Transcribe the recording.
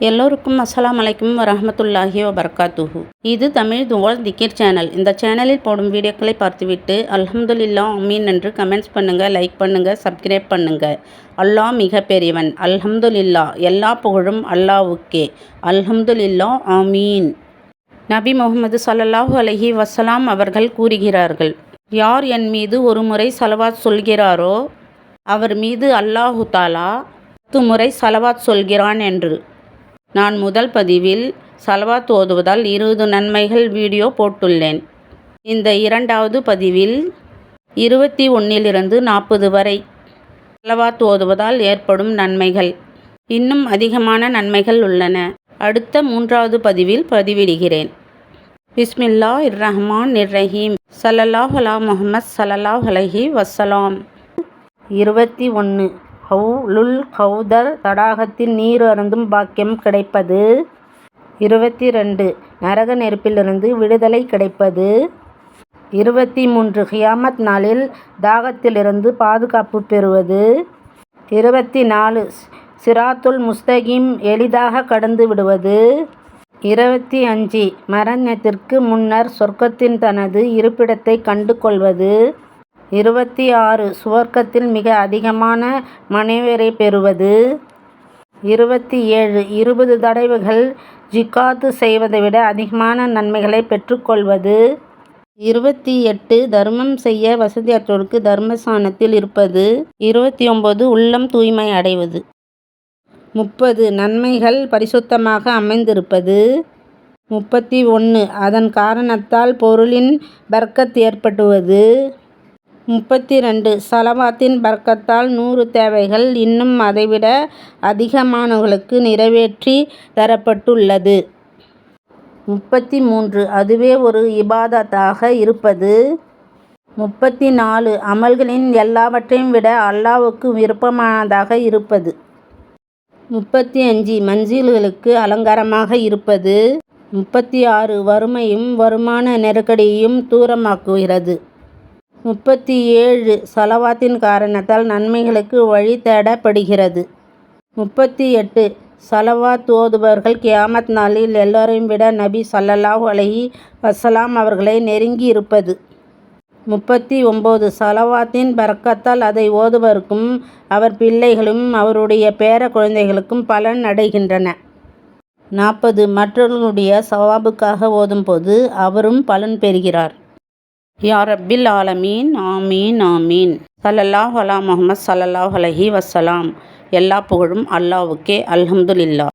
எல்லோருக்கும் அஸ்ஸலாமு அலைக்கும் வரஹ்மத்துல்லாஹி வபரகாத்துஹு. இது தமிழ் துவால் திக்ர் சேனல். இந்த சேனலில் போடும் வீடியோக்களை பார்த்துவிட்டு அல்ஹம்துலில்லாஹ் ஆமீன் என்று கமெண்ட்ஸ் பண்ணுங்கள், லைக் பண்ணுங்கள், சப்ஸ்கிரைப் பண்ணுங்கள். அல்லாஹ் மிக பெரியவன். அல்ஹம்துலில்லாஹ். எல்லா புகழும் அல்லாஹ்வுக்கே. அல்ஹம்துலில்லாஹ் ஆமீன். நபி முஹம்மது ஸல்லல்லாஹு அலைஹி வஸல்லம் அவர்கள் கூறுகிறார்கள், யார் என் மீது ஒரு முறை ஸலவாத் சொல்கிறாரோ அவர் மீது அல்லாஹு தஆலா 10 முறை ஸலவாத் சொல்கிறான் என்று. நான் முதல் பதிவில் ஸலவாத் ஓதுவதால் 20 நன்மைகள் வீடியோ போட்டுள்ளேன். இந்த இரண்டாவது பதிவில் 21 40 வரை ஸலவாத் ஓதுவதால் ஏற்படும் நன்மைகள். இன்னும் அதிகமான நன்மைகள் உள்ளன. அடுத்த 3வது பதிவில் பதிவிடுகிறேன். பிஸ்மில்லாஹிர் ரஹ்மானிர் ரஹீம். ஸல்லல்லாஹு அலா முஹம்மத் ஸல்லல்லாஹு அலைஹி வஸல்லம். 21 ஹவுலுல் கௌதர் தடாகத்தில் நீர் அருந்தும் பாக்கியம் கிடைப்பது. 22 நரக நெருப்பிலிருந்து விடுதலை கிடைப்பது. 23 கியாமத் நாளில் தாகத்திலிருந்து பாதுகாப்பு பெறுவது. 24 சிராத்துல் முஸ்தகீம் எளிதாக கடந்து விடுவது. 25 மரணத்திற்கு முன்னர் சொர்க்கத்தின் தனது இருப்பிடத்தை கண்டு கொள்வது. 26 சுவர்க்கத்தில் மிக அதிகமான மனைவரை பெறுவது. 27 20 தடவைகள் ஜிகாத் செய்வதை விட அதிகமான நன்மைகளை பெற்றுக்கொள்வது. 28 தர்மம் செய்ய வசதியற்றோருக்கு தர்மஸ்தானத்தில் இருப்பது. 29 உள்ளம் தூய்மை அடைவது. 30 நன்மைகள் பரிசுத்தமாக அமைந்திருப்பது. 31 அதன் காரணத்தால் பொருளின் பர்க்கத் ஏற்படுவது. 32 ஸலவாத்தின் பர்க்கத்தால் 100 தேவைகள் இன்னும் அதைவிட அதிகமானவர்களுக்கு நிறைவேற்றி தரப்பட்டுள்ளது. 33 அதுவே ஒரு இபாதத்தாக இருப்பது. 34 அமல்களின் எல்லாவற்றையும் விட அல்லாஹ்வுக்கு விருப்பமானதாக இருப்பது. 35 மஞ்சில்களுக்கு அலங்காரமாக இருப்பது. 36 வறுமையும் வருமான நெருக்கடியையும் தூரமாக்குகிறது. 37 ஸலவாத்தின் காரணத்தால் நன்மைகளுக்கு வழி தேடப்படுகிறது. 38 ஸலவாத் ஓதுபவர்கள் கியாமத் நாளில் எல்லோரையும் விட நபி ஸல்லல்லாஹு அலைஹி வஸல்லம் அவர்களை நெருங்கி இருப்பது. 39 ஸலவாத்தின் பரக்கத்தால் அதை ஓதுபவருக்கும் அவர் பிள்ளைகளும் அவருடைய பேர குழந்தைகளுக்கும் பலன் அடைகின்றன. 40 மற்றவர்களுடைய சவாபுக்காக ஓதும்போது அவரும் பலன் பெறுகிறார். யா ரப்பில் ஆலமீன். ஆமீன் ஆமீன். ஸல்லல்லாஹு அலா முஹம்மத் ஸல்லல்லாஹு அலைஹி வஸல்லம். எல்லா புகழும் அல்லாஹ்வுக்கே. அல்ஹம்துலில்லாஹ்.